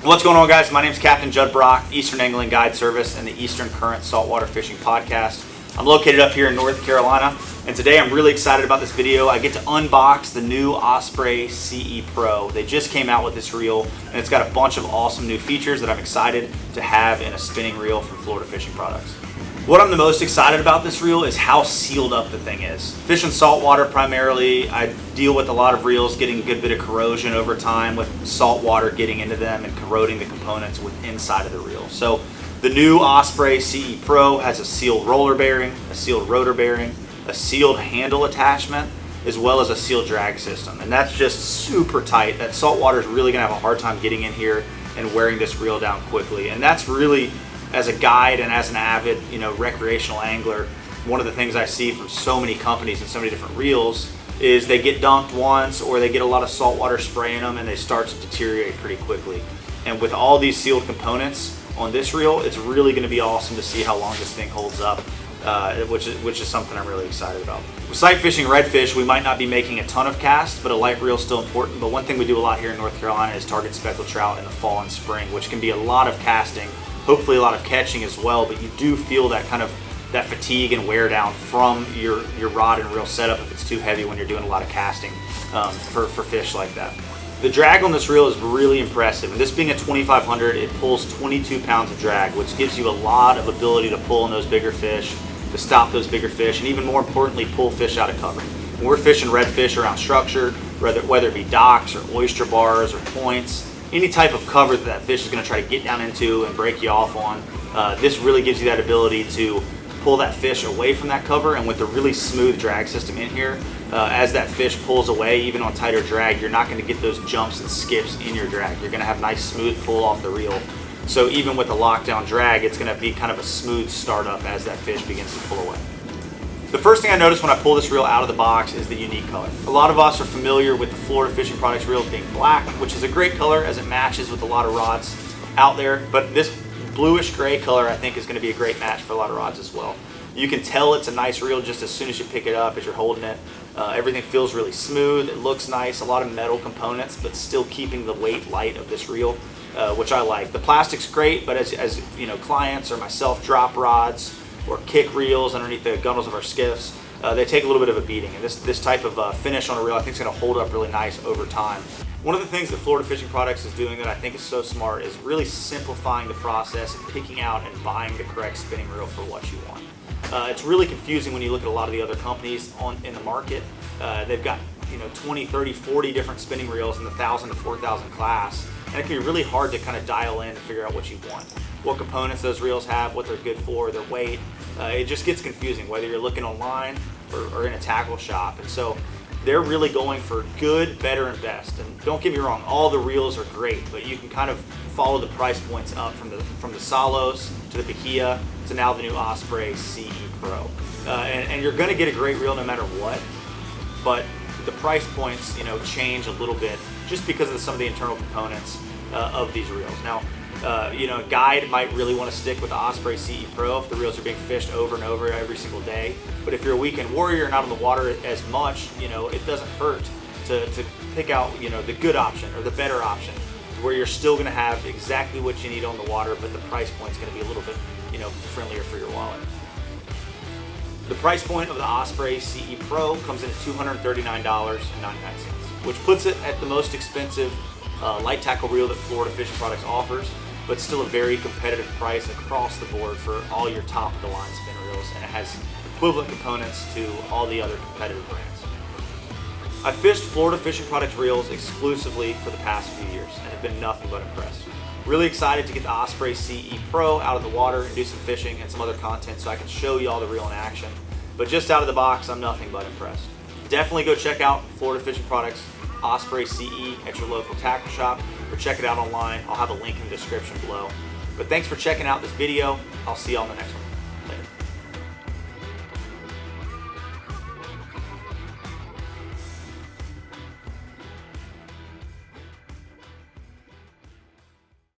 What's going on, guys? My name is Captain Jud Brock, Eastern Angling Guide Service and the Eastern Current Saltwater Fishing Podcast. I'm located up here in North Carolina, and today I'm really excited about this video. I get to unbox the new Osprey CE Pro. They just came out with this reel, and it's got a bunch of awesome new features that I'm excited to have in a spinning reel from Florida Fishing Products. What I'm the most excited about this reel is how sealed up the thing is. Fishing saltwater primarily, I deal with a lot of reels getting a good bit of corrosion over time with salt water getting into them and corroding the components inside of the reel. So the new Osprey CE Pro has a sealed roller bearing, a sealed rotor bearing, a sealed handle attachment, as well as a sealed drag system. And that's just super tight. That saltwater is really gonna have a hard time getting in here and wearing this reel down quickly. And that's really, as a guide and as an avid, recreational angler, one of the things I see from so many companies and so many different reels is they get dunked once or they get a lot of saltwater spray in them and they start to deteriorate pretty quickly. And with all these sealed components on this reel, it's really going to be awesome to see how long this thing holds up, which is something I'm really excited about. With sight fishing redfish, we might not be making a ton of casts, but a light reel is still important. But one thing we do a lot here in North Carolina is target speckled trout in the fall and spring, which can be a lot of casting, hopefully a lot of catching as well, but you do feel that kind of fatigue and wear down from your rod and reel setup if it's too heavy when you're doing a lot of casting for fish like that. The drag on this reel is really impressive, and this being a 2500, it pulls 22 pounds of drag, which gives you a lot of ability to pull in those bigger fish, to stop those bigger fish, and even more importantly, pull fish out of cover. When we're fishing redfish around structure, whether it be docks or oyster bars or points, any type of cover that fish is going to try to get down into and break you off on, this really gives you that ability to pull that fish away from that cover. And with a really smooth drag system in here, as that fish pulls away, even on tighter drag, you're not going to get those jumps and skips in your drag. You're going to have nice smooth pull off the reel. So even with a lockdown drag, it's going to be kind of a smooth startup as that fish begins to pull away. The first thing I noticed when I pull this reel out of the box is the unique color. A lot of us are familiar with the Florida Fishing Products reels being black, which is a great color as it matches with a lot of rods out there, but this bluish gray color I think is going to be a great match for a lot of rods as well. You can tell it's a nice reel just as soon as you pick it up, as you're holding it. Everything feels really smooth, it looks nice, a lot of metal components, but still keeping the weight light of this reel, which I like. The plastic's great, but as clients or myself drop rods or kick reels underneath the gunnels of our skiffs, they take a little bit of a beating, and this type of finish on a reel I think is going to hold up really nice over time. One of the things that Florida Fishing Products is doing that I think is so smart is really simplifying the process of picking out and buying the correct spinning reel for what you want. It's really confusing when you look at a lot of the other companies in the market. They've got 20, 30, 40 different spinning reels in the 1,000 to 4,000 class, and it can be really hard to kind of dial in and figure out what you want, what components those reels have, what they're good for, their weight. It just gets confusing whether you're looking online or in a tackle shop. And so they're really going for good, better, and best. And don't get me wrong, all the reels are great, but you can kind of follow the price points up from the Salos to the Bahia to now the new Osprey CE Pro. And you're going to get a great reel no matter what, but the price points change a little bit just because of some of the internal components of these reels. Now, a guide might really want to stick with the Osprey CE Pro if the reels are being fished over and over every single day. But if you're a weekend warrior and not on the water as much, it doesn't hurt to pick out the good option or the better option, where you're still going to have exactly what you need on the water, but the price point's going to be a little bit friendlier for your wallet. The price point of the Osprey CE Pro comes in at $239.99, which puts it at the most expensive light tackle reel that Florida Fishing Products offers, but still a very competitive price across the board for all your top of the line spin reels, and it has equivalent components to all the other competitive brands. I've fished Florida Fishing Products reels exclusively for the past few years and have been nothing but impressed. Really excited to get the Osprey CE Pro out of the water and do some fishing and some other content so I can show you all the reel in action. But just out of the box, I'm nothing but impressed. Definitely go check out Florida Fishing Products Osprey CE at your local tackle shop, or check it out online. I'll have a link in the description below. But thanks for checking out this video. I'll see you on the next one.